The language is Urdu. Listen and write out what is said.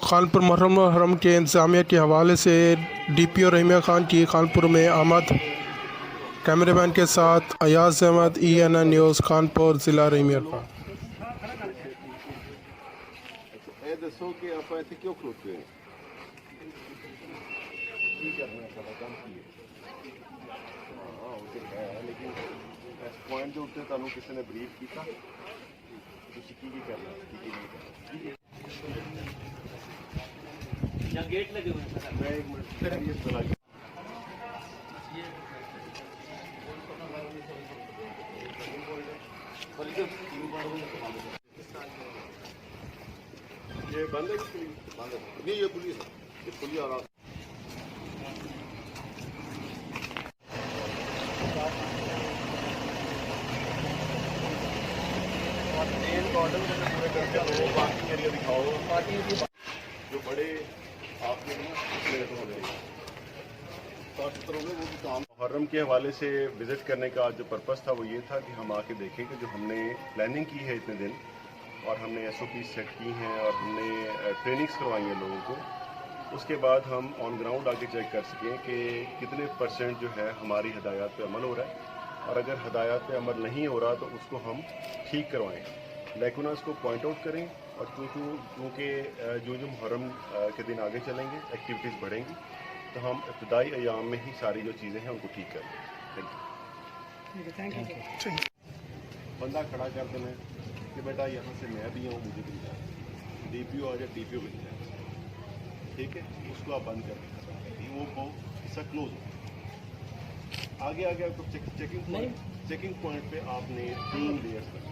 خانپور محرم الحرم کے انتظامیہ کے حوالے سے ڈی پی او رحیمیہ خان کی خانپور میں آمد۔ کیمرے مین کے ساتھ ایاز احمد، ENN نیوز، خانپور ضلع رحیمیہ خان۔ ਇਹ ਦੱਸੋ ਕਿ ਆਪਾਂ ਇੱਥੇ ਕਿਉਂ ਖਲੋਤੇ ਹੋਏ ਕੀ ਕਰਨਾ ਸਾਡਾ ਕੰਮ ਕੀ ਹੈ ਹਾਂ ਉਹ ਤੇ ਹੈ ਲੇਕਿਨ ਇਸ ਪੁਆਇੰਟ ਦੇ ਉੱਤੇ ਤੁਹਾਨੂੰ ਕਿਸੇ ਨੇ ਬਰੀਫ ਕੀਤਾ ਤੁਸੀਂ ਕੀ ਕਰਨਾ ਕੀ ਨਹੀਂ ਕਰਨਾ یا گیٹ لگے ہوئے ہیں سر۔ میں ایک منٹ یہ بلا یہ بند ہے بند ہے نہیں یہ پولیس ہے یہ پولیس آ رہا جو بڑے آپ کے محرم کے حوالے سے وزٹ کرنے کا جو پرپس تھا وہ یہ تھا کہ ہم آ کے دیکھیں کہ جو ہم نے پلاننگ کی ہے اتنے دن اور ہم نے SOP سیٹ کی ہیں اور ہم نے ٹریننگز کروائی ہیں لوگوں کو، اس کے بعد ہم آن گراؤنڈ آ کے چیک کر سکیں کہ کتنے % جو ہے ہماری ہدایات پہ عمل ہو رہا ہے، اور اگر ہدایات پہ عمل نہیں ہو رہا تو اس کو ہم ٹھیک کروائیں، لیکناز کو پوائنٹ آؤٹ کریں، اور کیونکہ جو محرم کے دن آگے چلیں گے ایکٹیویٹیز بڑھیں گی تو ہم ابتدائی ایام میں ہی ساری جو چیزیں ہیں ان کو ٹھیک کر لیں۔ Thank you. بندہ کھڑا کر دینا کہ بیٹا یہاں سے میں بھی ہوں مجھے بھی جانا، DPO آ جائے DPO مل جائے، ٹھیک ہے، اس کو آپ بند کر دیں، وہ حصہ کلوز ہو۔ آگے آپ کو چیکنگ پوائنٹ پہ آپ نے 3 لیئرس کرنا،